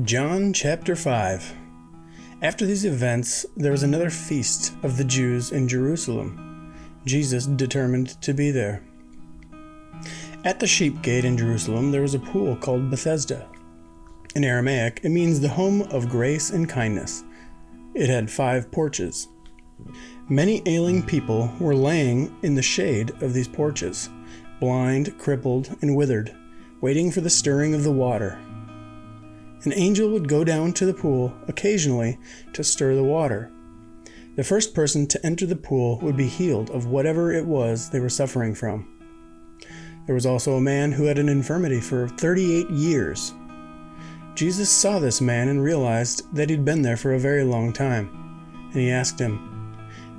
John chapter 5. After these events, there was another feast of the Jews in Jerusalem. Jesus determined to be there. At the sheep gate in Jerusalem, there was a pool called Bethesda. In Aramaic, it means the home of grace and kindness. It had 5 porches. Many ailing people were laying in the shade of these porches, blind, crippled, and withered, waiting for the stirring of the water. An angel would go down to the pool occasionally to stir the water. The first person to enter the pool would be healed of whatever it was they were suffering from. There was also a man who had an infirmity for 38 years. Jesus saw this man and realized that he'd been there for a very long time, and he asked him,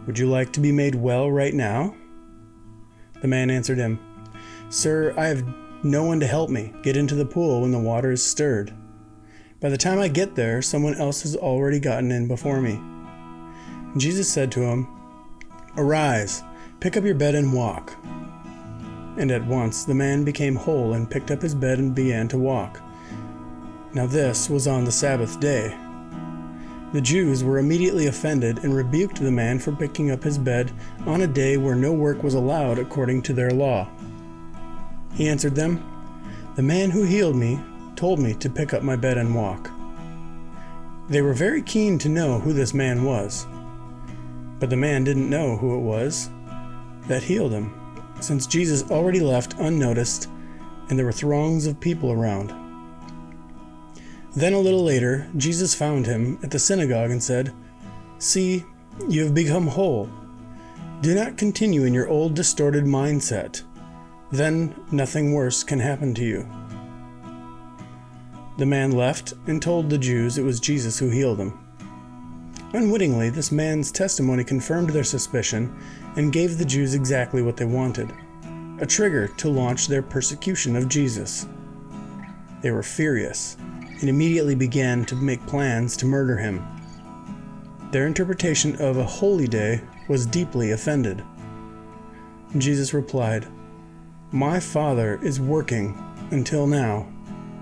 "Would you like to be made well right now?" The man answered him, "Sir, I have no one to help me get into the pool when the water is stirred. By the time I get there, someone else has already gotten in before me." And Jesus said to him, "Arise, pick up your bed and walk." And at once the man became whole and picked up his bed and began to walk. Now this was on the Sabbath day. The Jews were immediately offended and rebuked the man for picking up his bed on a day where no work was allowed according to their law. He answered them, "The man who healed me told me to pick up my bed and walk." They were very keen to know who this man was, but the man didn't know who it was that healed him, since Jesus already left unnoticed and there were throngs of people around. Then a little later, Jesus found him at the synagogue and said, "See, you have become whole. Do not continue in your old distorted mindset. Then nothing worse can happen to you." The man left and told the Jews it was Jesus who healed him. Unwittingly, this man's testimony confirmed their suspicion and gave the Jews exactly what they wanted, a trigger to launch their persecution of Jesus. They were furious and immediately began to make plans to murder him. Their interpretation of a holy day was deeply offended. Jesus replied, "My Father is working until now,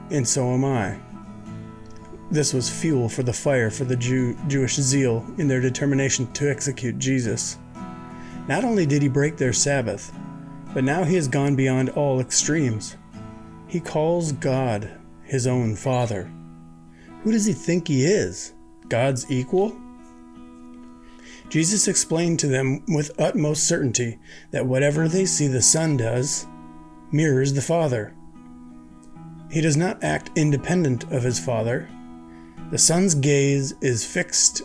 and so am I." This was fuel for the fire for the Jewish zeal in their determination to execute Jesus. Not only did he break their Sabbath, but now he has gone beyond all extremes. He calls God his own Father. Who does he think he is? God's equal? Jesus explained to them with utmost certainty that whatever they see the Son does mirrors the Father. He does not act independent of his Father. The Son's gaze is fixed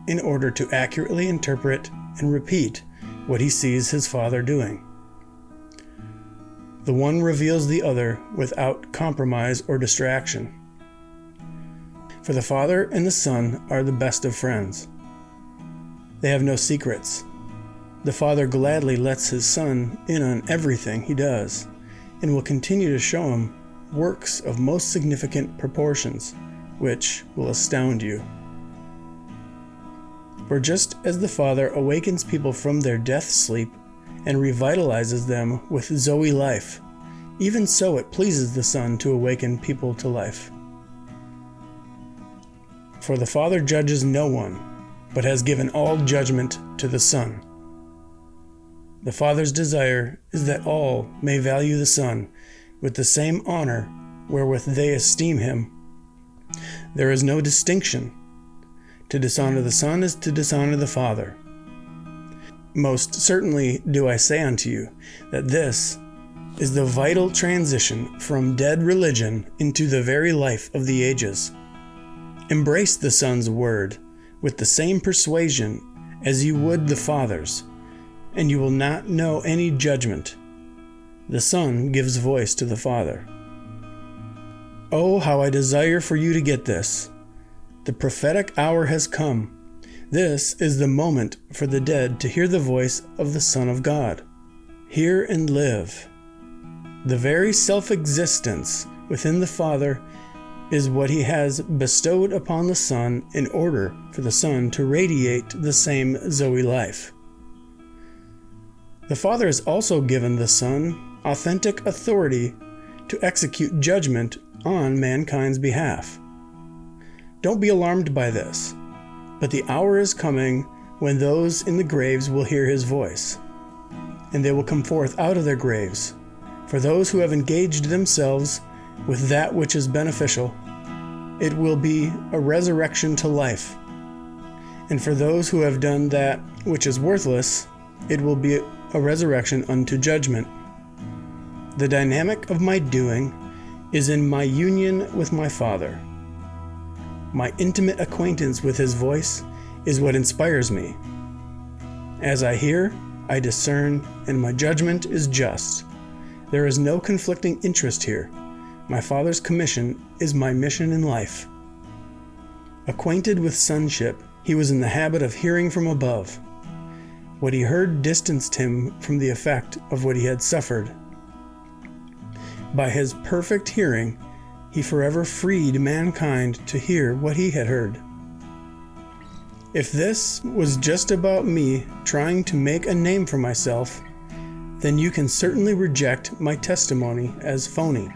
in order to accurately interpret and repeat what he sees his Father doing. The one reveals the other without compromise or distraction. For the Father and the Son are the best of friends. They have no secrets. The Father gladly lets his Son in on everything he does, and will continue to show him works of most significant proportions, which will astound you. For just as the Father awakens people from their death sleep and revitalizes them with Zoe life, even so it pleases the Son to awaken people to life. For the Father judges no one, but has given all judgment to the Son. The Father's desire is that all may value the Son with the same honor wherewith they esteem him. There is no distinction. To dishonor the Son is to dishonor the Father. Most certainly do I say unto you that this is the vital transition from dead religion into the very life of the ages. Embrace the Son's word with the same persuasion as you would the Father's, and you will not know any judgment. The Son gives voice to the Father. Oh, how I desire for you to get this. The prophetic hour has come. This is the moment for the dead to hear the voice of the Son of God. Hear and live. The very self-existence within the Father is what he has bestowed upon the Son in order for the Son to radiate the same Zoe life. The Father has also given the Son authentic authority to execute judgment on mankind's behalf. Don't be alarmed by this, but the hour is coming when those in the graves will hear his voice, and they will come forth out of their graves. For those who have engaged themselves with that which is beneficial, it will be a resurrection to life. And for those who have done that which is worthless, it will be a resurrection unto judgment. The dynamic of my doing is in my union with my Father. My intimate acquaintance with his voice is what inspires me. As I hear, I discern, and my judgment is just. There is no conflicting interest here. My Father's commission is my mission in life. Acquainted with sonship, he was in the habit of hearing from above. What he heard distanced him from the effect of what he had suffered. By his perfect hearing, he forever freed mankind to hear what he had heard. If this was just about me trying to make a name for myself, then you can certainly reject my testimony as phony.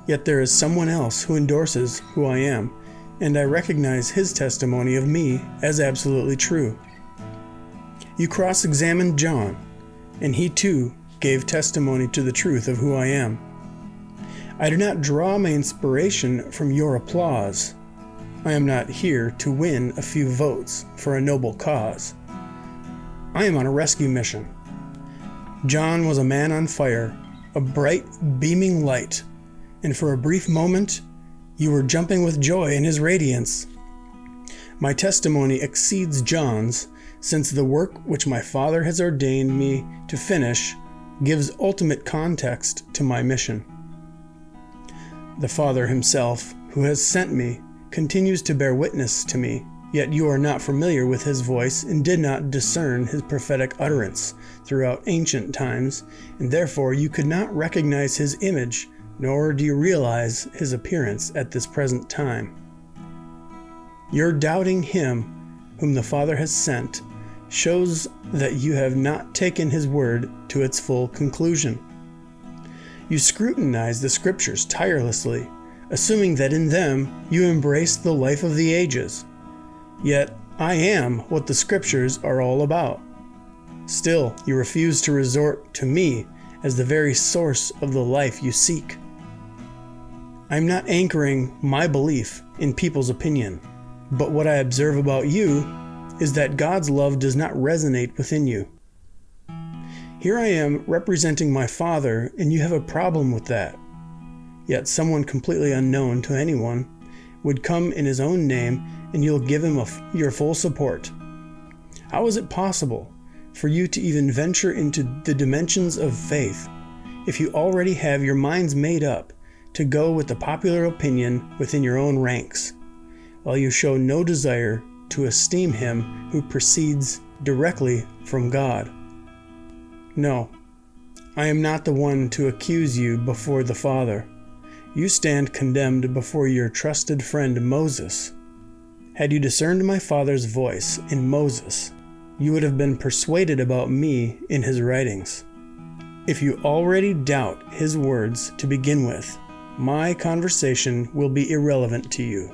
Yet there is someone else who endorses who I am, and I recognize his testimony of me as absolutely true. You cross-examined John, and he too gave testimony to the truth of who I am. I do not draw my inspiration from your applause. I am not here to win a few votes for a noble cause. I am on a rescue mission. John was a man on fire, a bright, beaming light, and for a brief moment, you were jumping with joy in his radiance. My testimony exceeds John's, since the work which my Father has ordained me to finish gives ultimate context to my mission. The Father himself, who has sent me, continues to bear witness to me, yet you are not familiar with his voice and did not discern his prophetic utterance throughout ancient times, and therefore you could not recognize his image, nor do you realize his appearance at this present time. Your doubting him whom the Father has sent shows that you have not taken his word to its full conclusion. You scrutinize the scriptures tirelessly, assuming that in them you embrace the life of the ages. Yet I am what the scriptures are all about. Still, you refuse to resort to me as the very source of the life you seek. I am not anchoring my belief in people's opinion, but what I observe about you is that God's love does not resonate within you. Here I am representing my Father, and you have a problem with that. Yet someone completely unknown to anyone would come in his own name, and you'll give him your full support. How is it possible for you to even venture into the dimensions of faith if you already have your minds made up to go with the popular opinion within your own ranks, while you show no desire to esteem him who proceeds directly from God? No, I am not the one to accuse you before the Father. You stand condemned before your trusted friend Moses. Had you discerned my Father's voice in Moses, you would have been persuaded about me in his writings. If you already doubt his words to begin with, my conversation will be irrelevant to you.